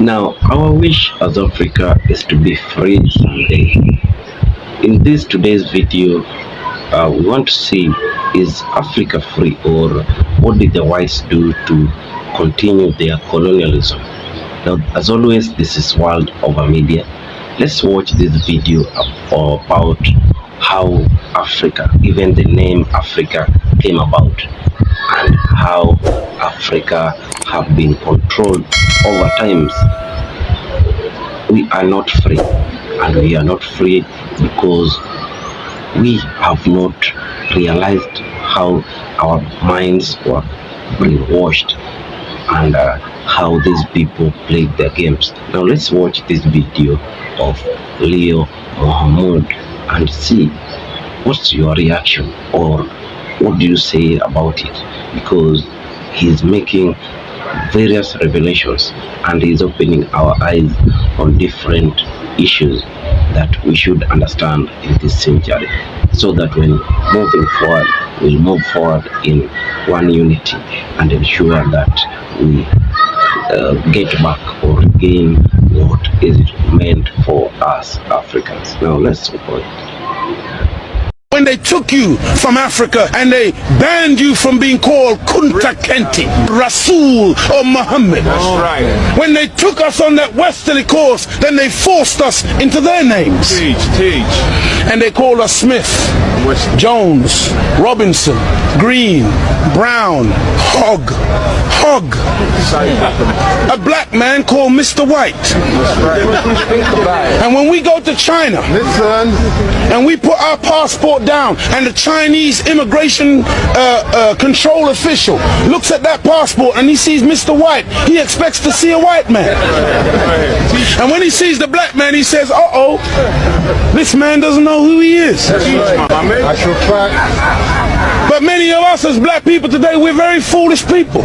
Now, our wish as Africa is to be free someday. In this today's video, we want to see, is Africa free, or what did the whites do to continue their colonialism? Now, as always, this is World Over Media. Let's watch this video about how Africa, even the name Africa, came about, and how Africa have been controlled over times. We are not free, and we are not free because we have not realized how our minds were brainwashed and how these people played their games. Now let's watch this video of Leo Mohammed and see what's your reaction, or what do you say about it, because he's making various revelations and he's opening our eyes on different issues that we should understand in this century, so that when moving forward, we'll move forward in one unity and ensure that we get back or regain what is meant for us Africans. Now let's support it. When they took you from Africa and they banned you from being called Kunta Kinte, Rasul or Muhammad. That's right. When they took us on that westerly course, then they forced us into their names. Teach. And they called us Smith, Jones, Robinson, Green, Brown, Hogg. A black man called Mr. White. And when we go to China, and we put our passport down, and the Chinese immigration control official looks at that passport and he sees Mr. White, he expects to see a white man. And when he sees the black man, he says, uh-oh, this man doesn't know who he is. But many of us as black people today, we're very foolish people.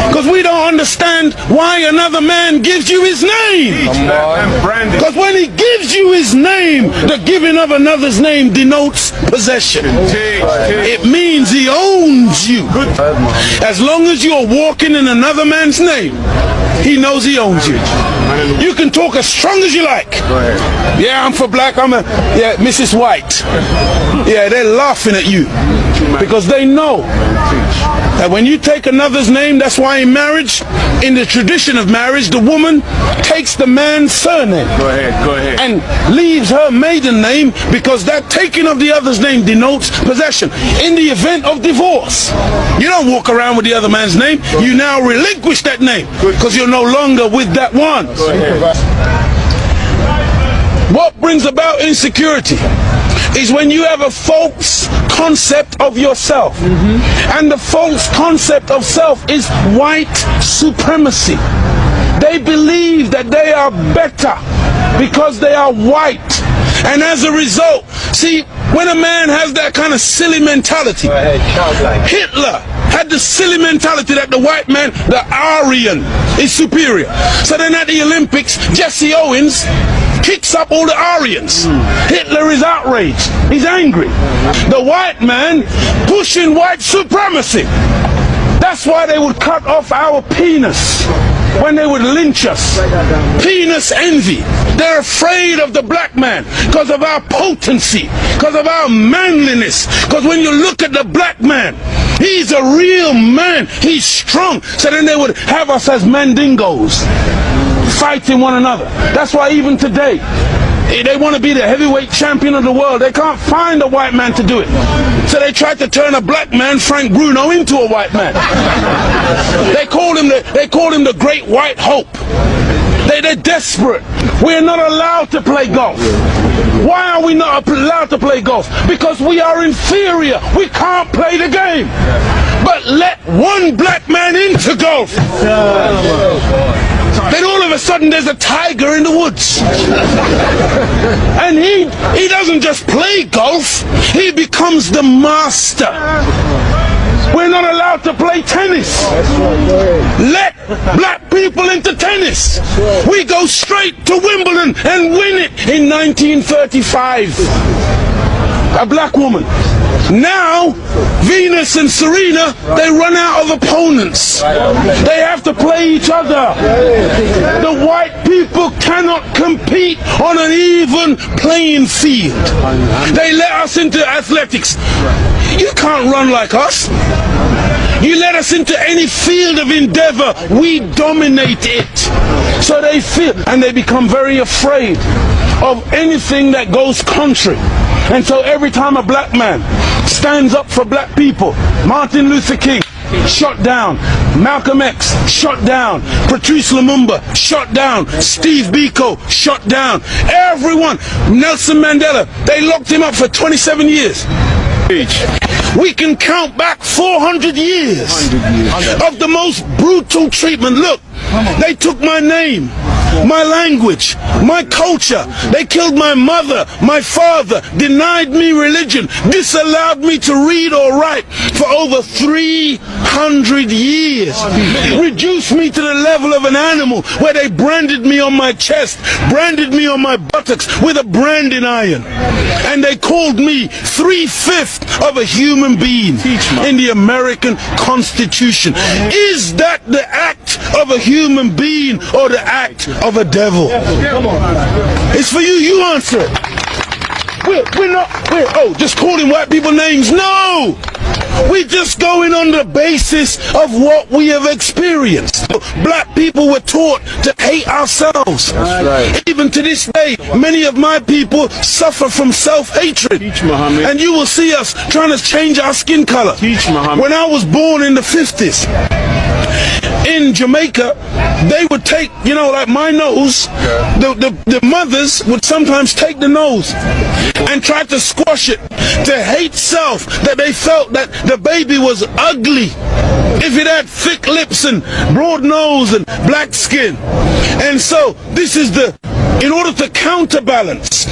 Because we don't understand why another man gives you his name. Because when he gives you his name, the giving of another's name denotes possession. It means he owns you. As long as you're walking in another man's name, he knows he owns you. You can talk as strong as you like. Yeah, I'm for black, yeah, Mrs. White. Yeah, they're laughing at you because they know that when you take another's name, that's why in marriage, in the tradition of marriage, the woman takes the man's surname. Go ahead. And leaves her maiden name, because that taking of the other's name denotes possession. In the event of divorce, you don't walk around with the other man's name. You now relinquish that name because you're no longer with that one. What brings about insecurity is when you have a false concept of yourself. And the false concept of self is white supremacy. They believe that they are better because they are white. And as a result, see, when a man has that kind of silly mentality, Hitler had the silly mentality that the white man, the Aryan, is superior. So then at the Olympics, Jesse Owens kicks up all the Aryans. Hitler is outraged. He's angry. The white man pushing white supremacy. That's why they would cut off our penis when they would lynch us. Penis envy. They're afraid of the black man because of our potency, because of our manliness. Because when you look at the black man, he's a real man. He's strong. So then they would have us as mandingos, fighting one another. That's why even today, they want to be the heavyweight champion of the world. They can't find a white man to do it. So they tried to turn a black man, Frank Bruno, into a white man. They call him the Great White Hope. They're desperate. We're not allowed to play golf. Why are we not allowed to play golf? Because we are inferior. We can't play the game. But let one black man into golf, then all of a sudden there's a tiger in the woods. And he doesn't just play golf, he becomes the master. We're not allowed to play tennis. Let black people into tennis. We go straight to Wimbledon and win it in 1935. a black woman. Now, Venus and Serena, they run out of opponents. They have to play each other. The white people cannot compete on an even playing field. They let us into athletics. You can't run like us. You let us into any field of endeavor, we dominate it. So they feel, and they become very afraid of anything that goes contrary. And so every time a black man stands up for black people, Martin Luther King, shot down. Malcolm X, shot down. Patrice Lumumba, shot down. Steve Biko, shot down. Everyone. Nelson Mandela, they locked him up for 27 years. We can count back 400 years of the most brutal treatment. Look, they took my name, my language, my culture. They killed my mother, my father, denied me religion, disallowed me to read or write for over 300 years. Reduced me to the level of an animal where they branded me on my chest, branded me on my buttocks with a branding iron. And they called me 3/5 of a human being in the American Constitution. Is that the act of a human being or the act of a devil? It's for you, you answer it. We're just calling white people names. No! We're just going on the basis of what we have experienced. Black people were taught to hate ourselves. Right. Even to this day, many of my people suffer from self-hatred. And you will see us trying to change our skin color. When I was born in the 50s, in Jamaica, they would take, like my nose, the mothers would sometimes take the nose and try to squash it, to hate self, that they felt that the baby was ugly if it had thick lips and broad nose and black skin. And so this is in order to counterbalance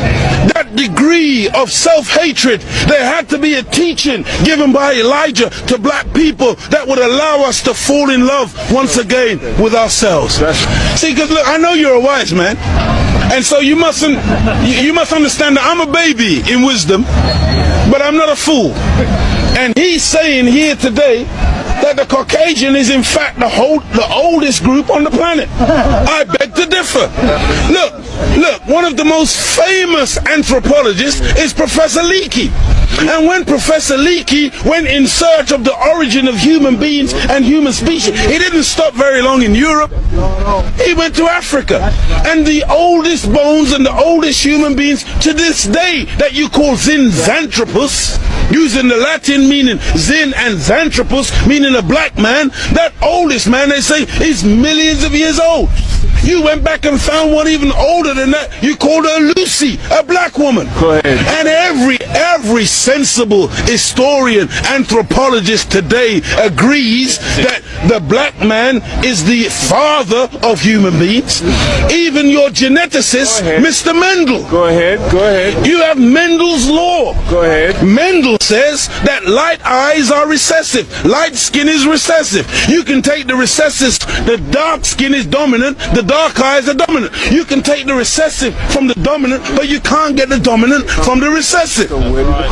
that degree of self-hatred, there had to be a teaching given by Elijah to black people that would allow us to fall in love once again with ourselves. See, because look, I know you're a wise man, and so you must understand that I'm a baby in wisdom, but I'm not a fool. And he's saying here today that the Caucasian is in fact the oldest group on the planet. I beg to differ. Look, one of the most famous anthropologists is Professor Leakey. And when Professor Leakey went in search of the origin of human beings and human species, he didn't stop very long in Europe. He went to Africa. And the oldest bones and the oldest human beings to this day that you call Zinzanthropus, using the Latin meaning Zin and Xanthropus, meaning a black man, that oldest man, they say, is millions of years old. You went back and found one even older than that. You called her Lucy, a black woman. Go ahead. And every sensible historian, anthropologist today agrees that the black man is the father of human beings. Even your geneticist, Mr. Mendel. Go ahead. You have Mendel's law. Go ahead. Mendel says that light eyes are recessive. Light skin is recessive. You can take the recessive, the dark skin is dominant, the dark eyes are dominant. You can take the recessive from the dominant, but you can't get the dominant from the recessive.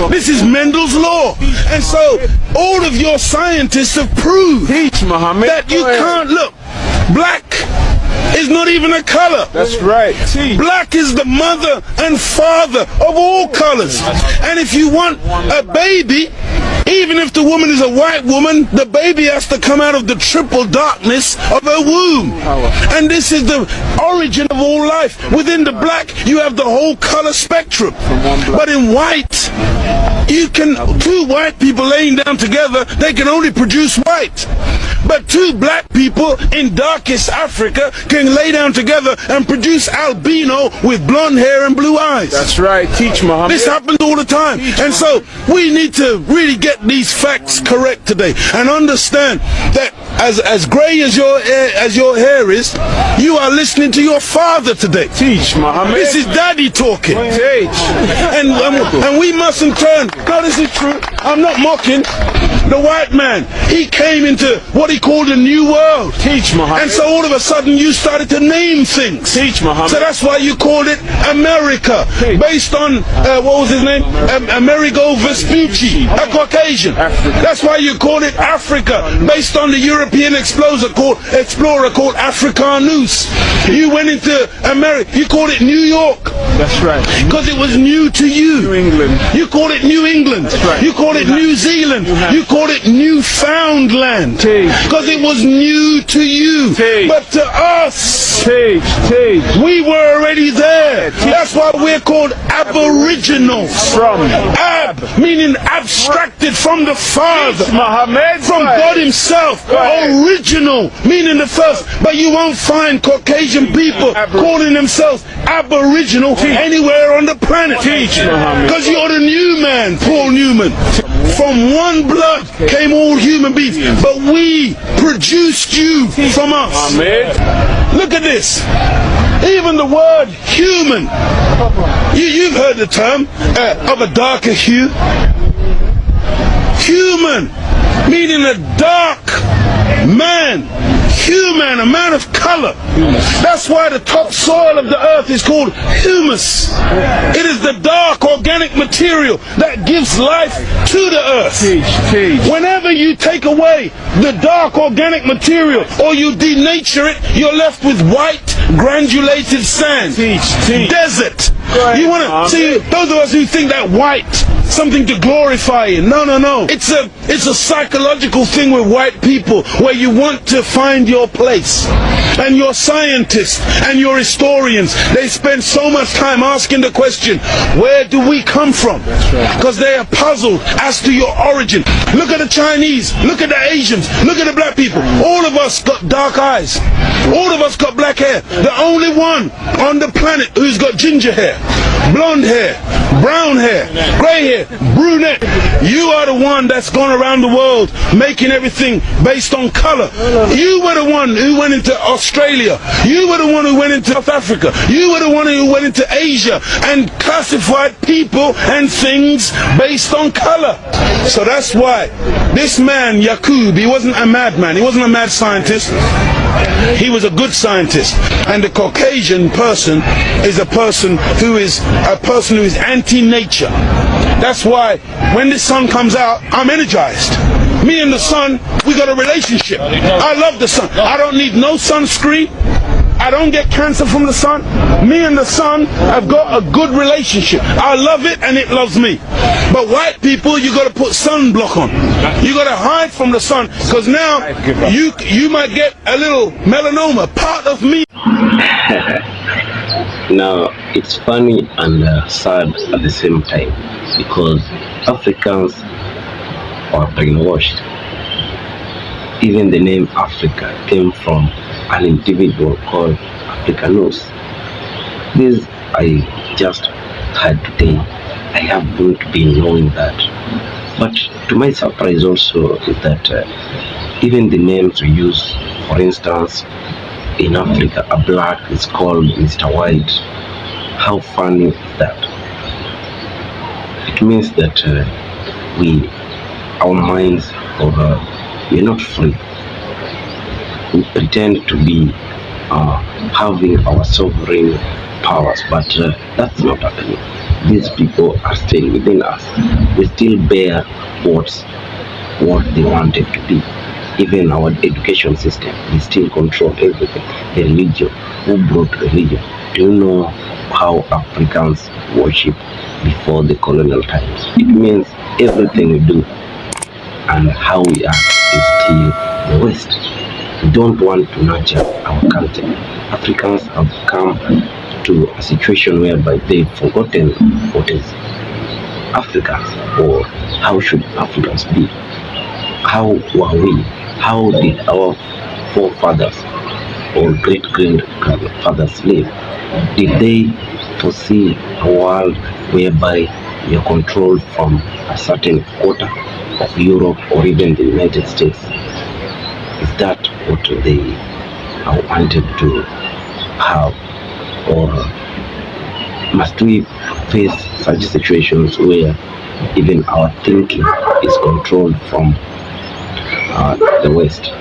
This is Mendel's law. And so all of your scientists have proved that you can't look. Black is not even a color. That's right. Black is the mother and father of all colors. And if you want a baby, even if the woman is a white woman, the baby has to come out of the triple darkness of her womb. And this is the origin of all life. Within the black, you have the whole color spectrum. But in white, two white people laying down together, they can only produce white. But two black people in darkest Africa can lay down together and produce albino with blonde hair and blue eyes. That's right. Teach Muhammad. This happens all the time. And so we need to really get these facts correct today and understand that as gray as your hair is, you are listening to your father today. Teach Muhammad. This is daddy talking. Teach. And we mustn't turn. No, this is true. I'm not mocking. The white man, he came into what he called a new world. Teach, Muhammad. And so all of a sudden you started to name things. Teach, Muhammad. So that's why you called it America, based on, what was his name? Amerigo Vespucci, a Caucasian. Africa. That's why you called it Africa, based on the European explorer called Africanus. You went into America, you called it New York. That's right. Because it was new to you. New England. You called it New England. Right. You called it New Zealand. You called it Newfoundland. Because it was new to you. But to us, we were already there. That's why we're called aboriginals. From Ab, meaning abstracted from the Father. Muhammad. From God himself. Original, meaning the first. But you won't find Caucasian people calling themselves aboriginal anywhere on the planet. Because you're the new man, Paul Newman. From one blood came all human beings, but we produced you from us. Look at this. Even the word human, you've heard the term of a darker hue. Human, meaning a dark man. Human, a man of color. That's why the topsoil of the earth is called humus. It is the dark organic material that gives life to the earth. Whenever you take away the dark organic material or you denature it, you're left with white granulated sand. Desert. You want to see those of us who think that white something to glorify in. No. It's a psychological thing with white people where you want to find your place. And your scientists and your historians, they spend so much time asking the question, where do we come from? Because they are puzzled as to your origin. Look at the Chinese, look at the Asians, look at the black people. All of us got dark eyes. All of us got black hair. The only one on the planet who's got ginger hair, blonde hair, brown hair, grey hair, brunette. You are the one that's gone around the world making everything based on color. You were the one who went into Australia. You were the one who went into South Africa. You were the one who went into Asia and classified people and things based on color. So that's why this man, Yaqub, he wasn't a madman. He wasn't a mad scientist. He was a good scientist. And the Caucasian person is a person who is anti-nature. That's why when the sun comes out, I'm energized. Me and the sun, we got a relationship. I love the sun. I don't need no sunscreen. I don't get cancer from the sun. Me and the sun have got a good relationship. I love it and it loves me. But white people, you got to put sunblock on. You got to hide from the sun, because now you might get a little melanoma, part of me. Now, it's funny and sad at the same time, because Africans are brainwashed. Even the name Africa came from an individual called Africanus. This I just heard today. I haven't been knowing that. But to my surprise also is that even the names we use, for instance, in Africa, a black is called Mr. White. How funny is that? It means that our minds, or we're not free. We pretend to be having our sovereign powers, but that's not happening. These people are still within us. We still bear what they wanted to be. Even our education system, we still control everything. The religion, who brought religion? Do you know how Africans worship before the colonial times? It means everything we do and how we act is still the West. We don't want to nurture our culture. Africans have come to a situation whereby they've forgotten what is Africans, or how should Africans be. How were we? How did our forefathers or great-grandfathers live? Did they foresee a world whereby we are controlled from a certain quarter of Europe or even the United States? Is that what they wanted to have? Or must we face such situations where even our thinking is controlled from the West.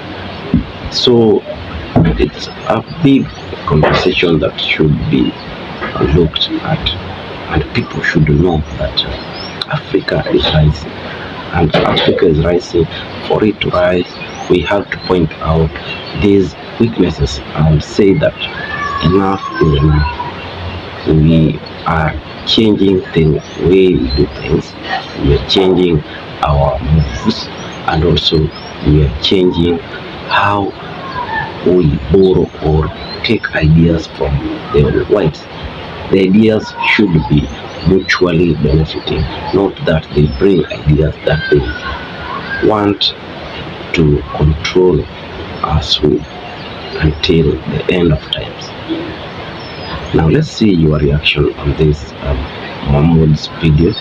So it's a big conversation that should be looked at, and people should know that Africa is rising, and Africa is rising. For it to rise, we have to point out these weaknesses and say that enough is enough. We are changing the way we do things. We are changing our moves, and also we are changing how we borrow or take ideas from the whites. The ideas should be mutually benefiting, not that they bring ideas that they want to control us with until the end of times. Now let's see your reaction on this Mahmoud's video.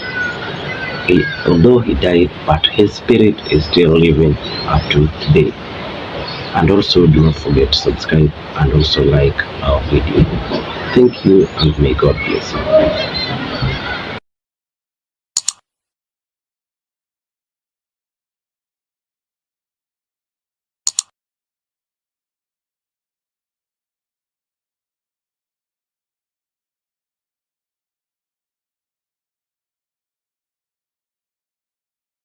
Although he died, but his spirit is still living up to today. And also do not forget to subscribe and also like our video. Thank you, and may God bless you.